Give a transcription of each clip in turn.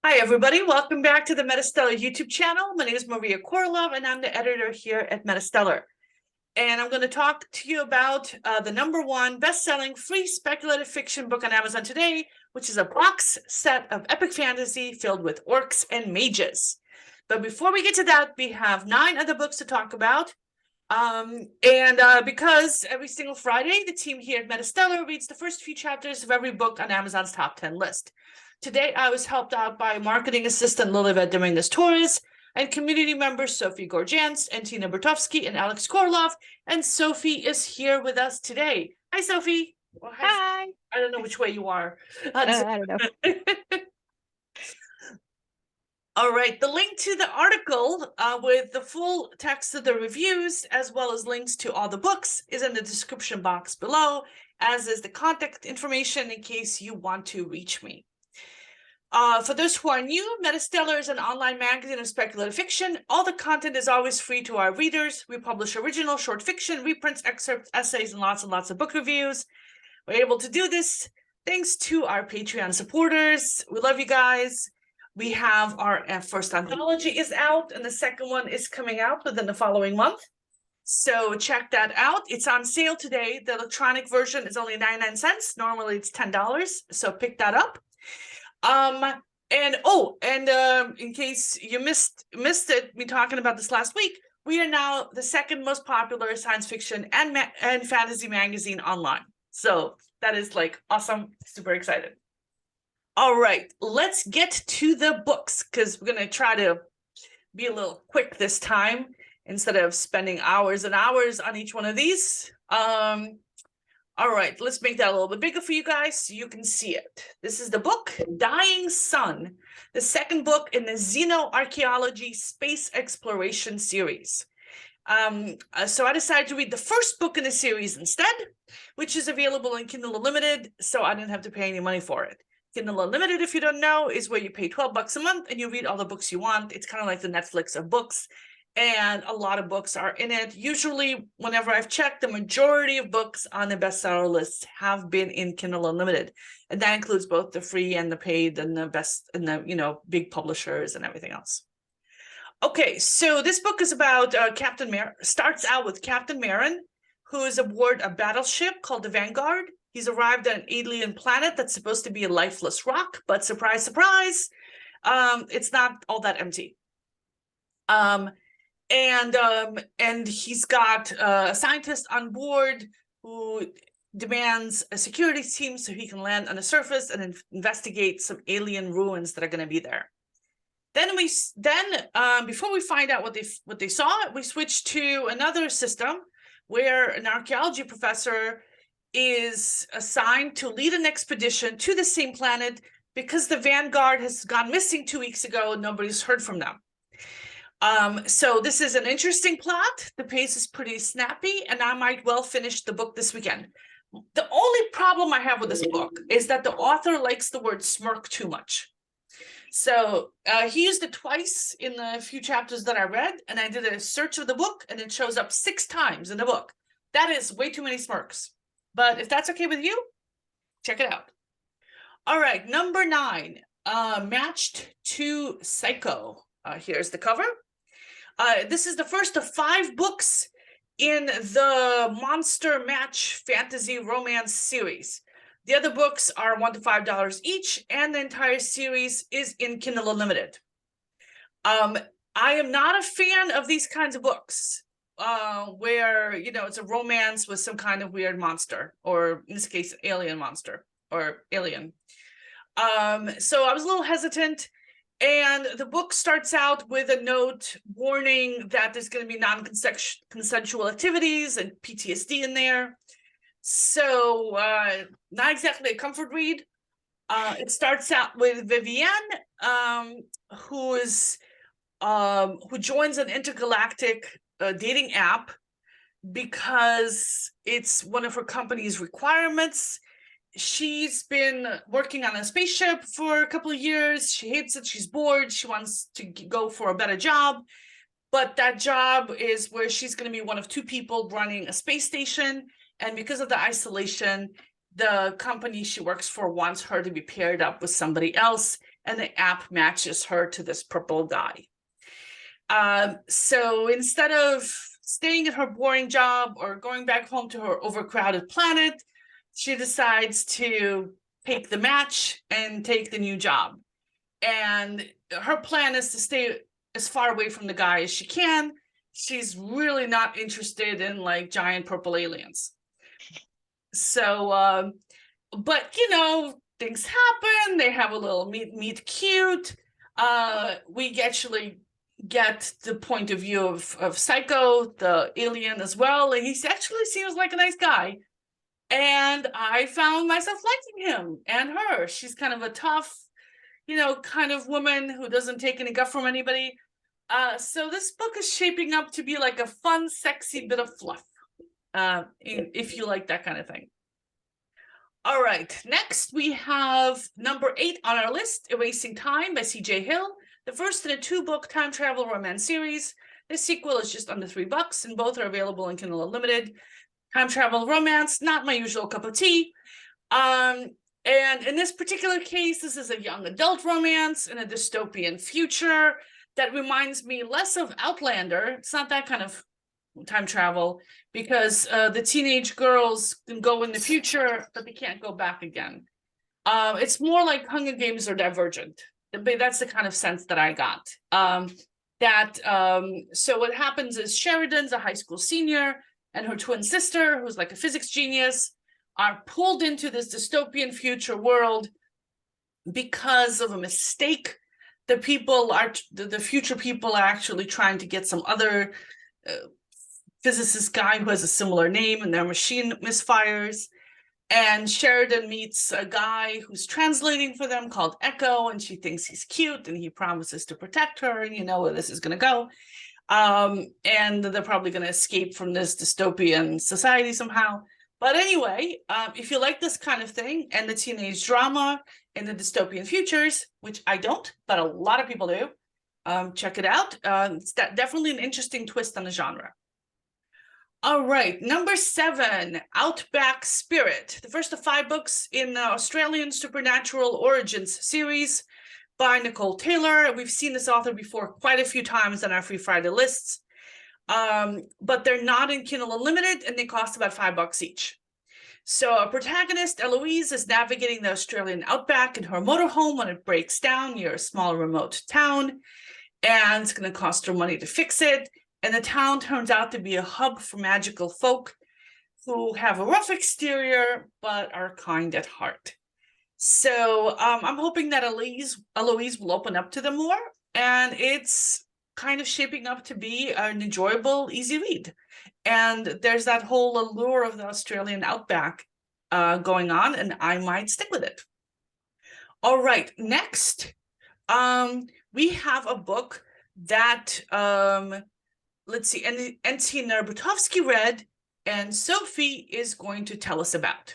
Hi, everybody. Welcome back to the MetaStellar YouTube channel. My name is Maria KOROLOV, and I'm the editor here at MetaStellar. And I'm going to talk to you about the #1 best-selling free speculative fiction book on Amazon today, which is a box set of epic fantasy filled with orcs and mages. But before we get to that, we have 9 other books to talk about. Because every single Friday, the team here at MetaStellar reads the first few chapters of every book on Amazon's top 10 list. Today, I was helped out by marketing assistant Lilibet Dominguez-Torres and community members Sophie GORJANCE and Tina Bertovsky and Alex KOROLOV. And Sophie is here with us today. Hi, Sophie. Well, hi. I don't know which way you are. I don't know. All right, the link to the article with the full text of the reviews, as well as links to all the books, is in the description box below, as is the contact information in case you want to reach me. For those who are new, MetaStellar is an online magazine of speculative fiction. All the content is always free to our readers. We publish original short fiction, reprints, excerpts, essays, and lots of book reviews. We're able to do this thanks to our Patreon supporters. We love you guys. We have our first anthology is out, and the second one is coming out within the following month. So check that out. It's on sale today. The electronic version is only 99 cents. Normally it's $10, so pick that up. In case you missed it, me talking about this last week, we are now the second most popular science fiction and fantasy magazine online. So that is like awesome. Super excited. All right, let's get to the books because we're going to try to be a little quick this time instead of spending hours and hours on each one of these. All right, let's make that a little bit bigger for you guys so you can see it. This is the book, Dying Sun, the second book in the Xenoarchaeology Space Exploration series. So I decided to read the first book in the series instead, which is available in Kindle Unlimited, so I didn't have to pay any money for it. Kindle Unlimited, if you don't know, is where you pay $12 a month and you read all the books you want. It's kind of like the Netflix of books. And a lot of books are in it. Usually, whenever I've checked, the majority of books on the bestseller lists have been in Kindle Unlimited, and that includes both the free and the paid, and the best, and the big publishers and everything else. Okay, so this book is about Captain Marin. Starts out with Captain Marin, who is aboard a battleship called the Vanguard. He's arrived at an alien planet that's supposed to be a lifeless rock, but surprise, surprise, it's not all that empty. And he's got a scientist on board who demands a security team so he can land on the surface and investigate some alien ruins that are going to be there. Then before we find out what they saw, we switch to another system where an archaeology professor is assigned to lead an expedition to the same planet because the Vanguard has gone missing 2 weeks ago and nobody's heard from them. So this is an interesting plot. The pace is pretty snappy, and I might well finish the book this weekend. The only problem I have with this book is that the author likes the word smirk too much. So he used it twice in the few chapters that I read, and I did a search of the book, and it shows up 6 times in the book. That is way too many smirks. But if that's okay with you, check it out. All right, number 9, Matched to Xycho. Here's the cover. This is the first of 5 books in the Monster Match Fantasy Romance series. The other books are $1 to $5 each, and the entire series is in Kindle Unlimited. I am not a fan of these kinds of books where, it's a romance with some kind of weird monster, or in this case, alien monster, or alien. So I was a little hesitant. And the book starts out with a note warning that there's going to be non-consensual activities and PTSD in there. So not exactly a comfort read. It starts out with Vivienne, who joins an intergalactic dating app because it's one of her company's requirements. She's been working on a spaceship for a couple of years. She hates it. She's bored. She wants to go for a better job. But that job is where she's going to be one of 2 people running a space station. And because of the isolation, the company she works for wants her to be paired up with somebody else. and the app matches her to this purple guy. So instead of staying at her boring job or going back home to her overcrowded planet, she decides to take the match and take the new job. And her plan is to stay as far away from the guy as she can. She's really not interested in like giant purple aliens. So, but you know, things happen. They have a little meet cute. We actually get the point of view of Xycho, the alien, as well. And he actually seems like a nice guy. And I found myself liking him and her. She's kind of a tough, you know, kind of woman who doesn't take any guff from anybody. So this book is shaping up to be like a fun, sexy bit of fluff, if you like that kind of thing. All right, next we have number 8 on our list, Erasing Time by C.J. Hill, the first in a 2-book time travel romance series. The sequel is just under $3, and both are available in Kindle Unlimited. Time travel romance, not my usual cup of tea. And in this particular case, this is a young adult romance in a dystopian future that reminds me less of Outlander. It's not that kind of time travel, because the teenage girls can go in the future, but they can't go back again. It's more like Hunger Games or Divergent. That's the kind of sense that I got. So what happens is Sheridan's a high school senior, and her twin sister, who's like a physics genius, are pulled into this dystopian future world because of a mistake. The future people are actually trying to get some other physicist guy who has a similar name, and their machine misfires. And Sheridan meets a guy who's translating for them called Echo, and she thinks he's cute, and he promises to protect her, and you know where this is going to go. And they're probably going to escape from this dystopian society somehow. But anyway, if you like this kind of thing and the teenage drama in the dystopian futures, which I don't, but a lot of people do, check it out. It's definitely an interesting twist on the genre. All right, number 7, Outback Spirit, the first of 5 books in the Australian Supernatural Origins series by Nicole Taylor. We've seen this author before quite a few times on our Free Friday lists, but they're not in Kindle Unlimited, and they cost about $5 each. So our protagonist, Eloise, is navigating the Australian outback in her motorhome when it breaks down near a small remote town, and it's going to cost her money to fix it. And the town turns out to be a hub for magical folk who have a rough exterior but are kind at heart. So I'm hoping that Eloise will open up to them more, and it's kind of shaping up to be an enjoyable, easy read. And there's that whole allure of the Australian outback going on, and I might stick with it. All right, next, we have a book that, let's see, N.T. Narbutovsky read, and Sophie is going to tell us about.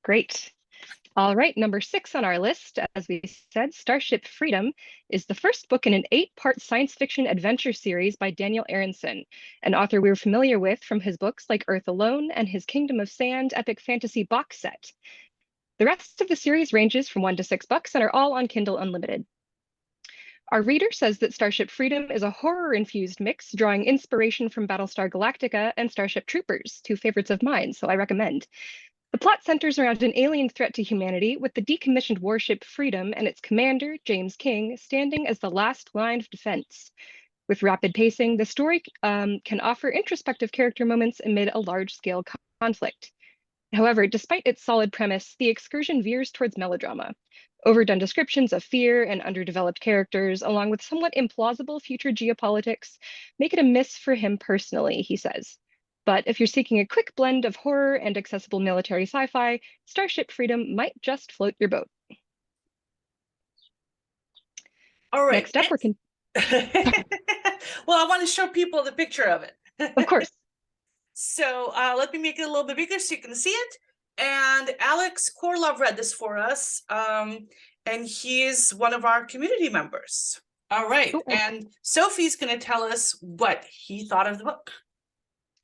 Great. All right, number 6 on our list, as we said, Starship Freedom is the first book in an 8-part science fiction adventure series by Daniel Arenson, an author we were familiar with from his books like Earth Alone and his Kingdom of Sand epic fantasy box set. The rest of the series ranges from $1 to $6 and are all on Kindle Unlimited. Our reader says that Starship Freedom is a horror-infused mix, drawing inspiration from Battlestar Galactica and Starship Troopers, 2 favorites of mine, so I recommend. The plot centers around an alien threat to humanity, with the decommissioned warship Freedom and its commander, James King, standing as the last line of defense. With rapid pacing, the story can offer introspective character moments amid a large-scale conflict. However, despite its solid premise, the excursion veers towards melodrama. Overdone descriptions of fear and underdeveloped characters, along with somewhat implausible future geopolitics, make it a miss for him personally, he says. But if you're seeking a quick blend of horror and accessible military sci-fi, Starship Freedom might just float your boat. All right. Next up, well, I want to show people the picture of it. Of course. So let me make it a little bit bigger so you can see it. And Alex KOROLOV read this for us, and he's one of our community members. All right, cool. And Sophie's going to tell us what he thought of the book.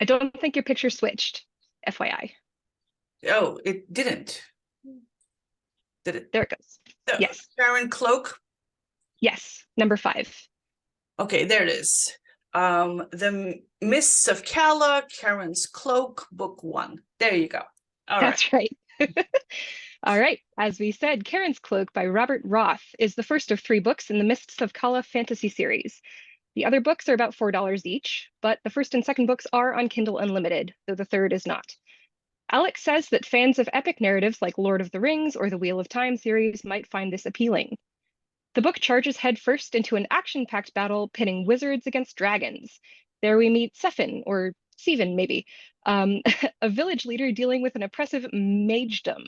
I don't think your picture switched, FYI. Oh, it didn't. Did it? There it goes. Yes. Karin Cloak. Yes. Number 5. Okay, there it is. The Mists of Kala, Karin's Cloak, book 1. There you go. All right. That's right. All right. As we said, Karin's Cloak by Robert Roth is the first of 3 books in the Mists of Kala fantasy series. The other books are about $4 each, but the first and second books are on Kindle Unlimited, though the third is not. Alex says that fans of epic narratives like Lord of the Rings or the Wheel of Time series might find this appealing. The book charges headfirst into an action-packed battle pitting wizards against dragons. There we meet Sefin, or Seven maybe, a village leader dealing with an oppressive magedom.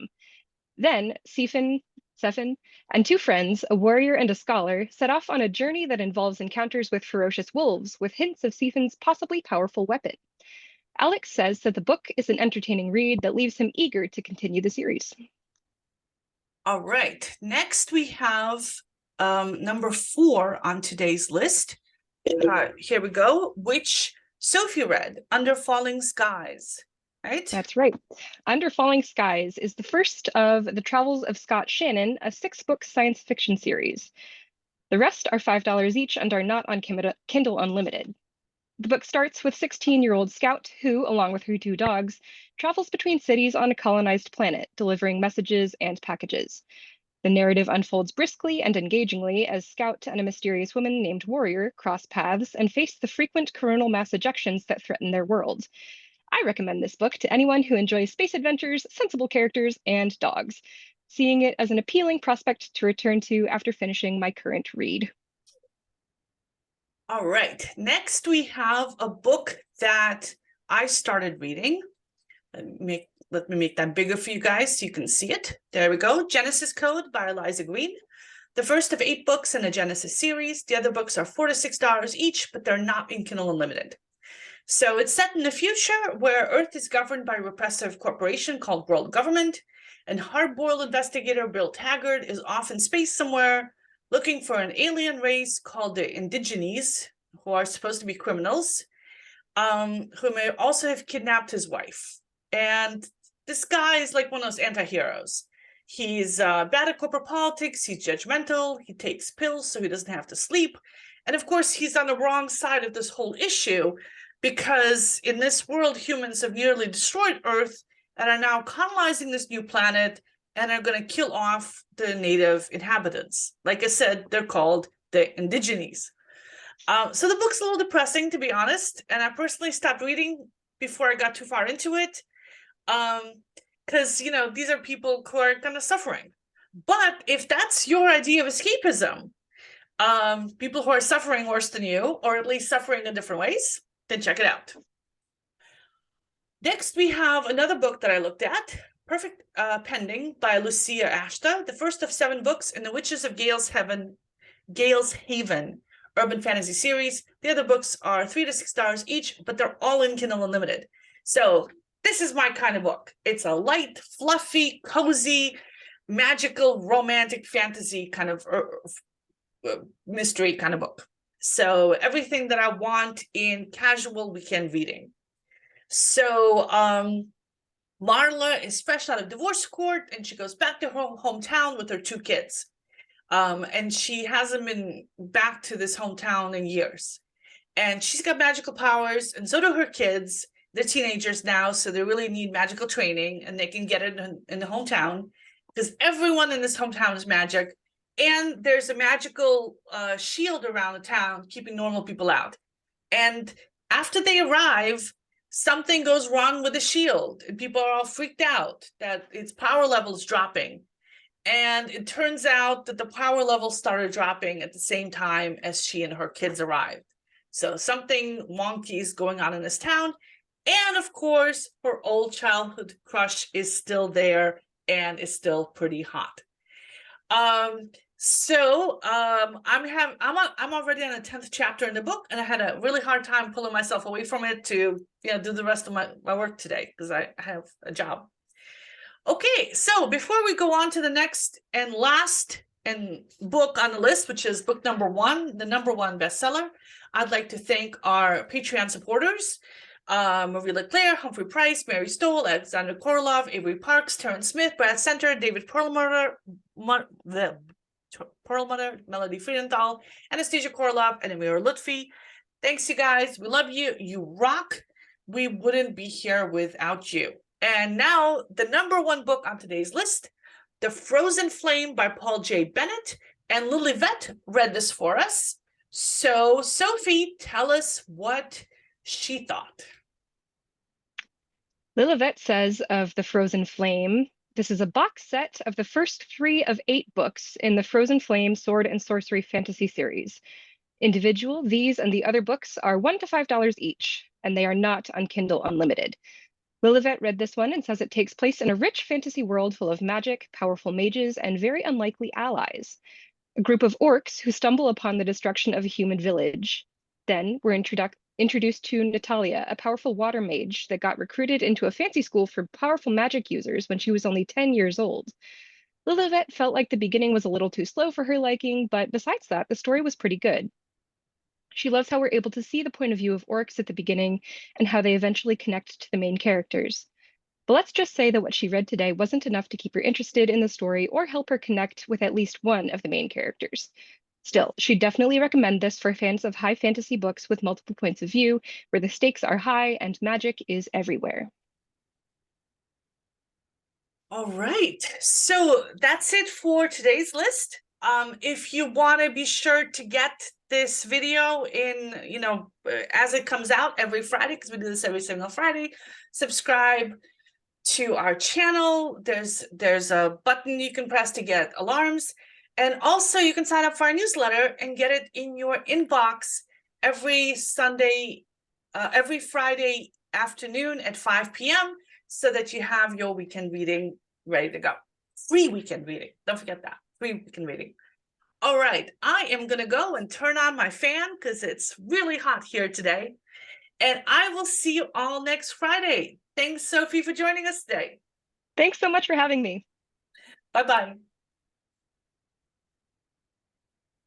Then Sefin, and 2 friends, a warrior and a scholar, set off on a journey that involves encounters with ferocious wolves, with hints of Sefin's possibly powerful weapon. Alex says that the book is an entertaining read that leaves him eager to continue the series. All right. Next, we have number 4 on today's list. Here we go, which Sophie read, Under Falling Skies, right? That's right. Under Falling Skies is the first of the Travels of Scott Shannon, a 6-book science fiction series. The rest are $5 each and are not on Kindle Unlimited. The book starts with 16-year-old Scout who, along with her 2 dogs, travels between cities on a colonized planet, delivering messages and packages. The narrative unfolds briskly and engagingly as Scout and a mysterious woman named Warrior cross paths and face the frequent coronal mass ejections that threaten their world. I recommend this book to anyone who enjoys space adventures, sensible characters, and dogs, seeing it as an appealing prospect to return to after finishing my current read. All right. Next, we have a book that I started reading. Let me make that bigger for you guys so you can see it. There we go. Genesis Code by Eliza Green. The first of 8 books in the Genesis series. The other books are $4 to $6 each, but they're not in Kindle Unlimited. So it's set in the future where Earth is governed by a repressive corporation called World Government, and hard-boiled investigator Bill Taggart is off in space somewhere looking for an alien race called the Indigenes, who are supposed to be criminals, who may also have kidnapped his wife. And this guy is like one of those anti-heroes. He's bad at corporate politics, he's judgmental, he takes pills so he doesn't have to sleep. And of course, he's on the wrong side of this whole issue because in this world, humans have nearly destroyed Earth and are now colonizing this new planet and are going to kill off the native inhabitants. Like I said, they're called the Indigenes. So the book's a little depressing, to be honest, and I personally stopped reading before I got too far into it, because, you know, these are people who are kind of suffering. But if that's your idea of escapism, people who are suffering worse than you, or at least suffering in different ways, then check it out. Next, we have another book that I looked at, Perfect Pending by Lucia Ashta, the first of 7 books in the Witches of Gale's Haven urban fantasy series. The other books are $3 to $6 each, but they're all in Kindle Unlimited. So this is my kind of book. It's a light, fluffy, cozy, magical, romantic fantasy kind of mystery kind of book. So everything that I want in casual weekend reading. So Marla is fresh out of divorce court and she goes back to her hometown with her 2 kids. And she hasn't been back to this hometown in years. And she's got magical powers, and so do her kids. They're teenagers now, so they really need magical training, and they can get it in the hometown because everyone in this hometown is magic. And there's a magical shield around the town keeping normal people out. And after they arrive, something goes wrong with the shield, and people are all freaked out that its power level is dropping. And it turns out that the power level started dropping at the same time as she and her kids arrived. So something wonky is going on in this town. And of course, her old childhood crush is still there and is still pretty hot. I'm already on the 10th chapter in the book, and I had a really hard time pulling myself away from it to do the rest of my work today because I have a job. Okay, so before we go on to the next and last book on the list, which is book number 1, the #1 bestseller, I'd like to thank our Patreon supporters. Marie Leclerc, Humphrey Price, Mary Stoll, Alexander Korolov, Avery Parks, Terrence Smith, Brad Center, David Perlmutter, Melody Friedenthal, Anastasia Korolov, and Amir Lutfi. Thanks, you guys. We love you. You rock. We wouldn't be here without you. And now, the #1 book on today's list, The Frozen Flame by Paul J. Bennett. And Lilivette read this for us. So, Sophie, tell us what she thought. Lilivette says of The Frozen Flame, this is a box set of the first 3 of 8 books in the Frozen Flame Sword and Sorcery Fantasy series. Individual, these and the other books are $1 to $5 each, and they are not on Kindle Unlimited. Lilivette read this one and says it takes place in a rich fantasy world full of magic, powerful mages, and very unlikely allies. A group of orcs who stumble upon the destruction of a human village. Then we're introduced to Natalia, a powerful water mage that got recruited into a fancy school for powerful magic users when she was only 10 years old. Lilivette felt like the beginning was a little too slow for her liking, but besides that, the story was pretty good. She loves how we're able to see the point of view of orcs at the beginning and how they eventually connect to the main characters. But let's just say that what she read today wasn't enough to keep her interested in the story or help her connect with at least one of the main characters. Still, she'd definitely recommend this for fans of high fantasy books with multiple points of view, where the stakes are high and magic is everywhere. All right, so that's it for today's list. If you want to be sure to get this video in, as it comes out every Friday, because we do this every single Friday, subscribe to our channel. There's a button you can press to get alarms, and also you can sign up for our newsletter and get it in your inbox every Friday afternoon at 5 p.m. so that you have your weekend reading ready to go. Free weekend reading. Don't forget that. Free weekend reading. All right, I am going to go and turn on my fan because it's really hot here today. And I will see you all next Friday. Thanks, Sophie, for joining us today. Thanks so much for having me. Bye-bye.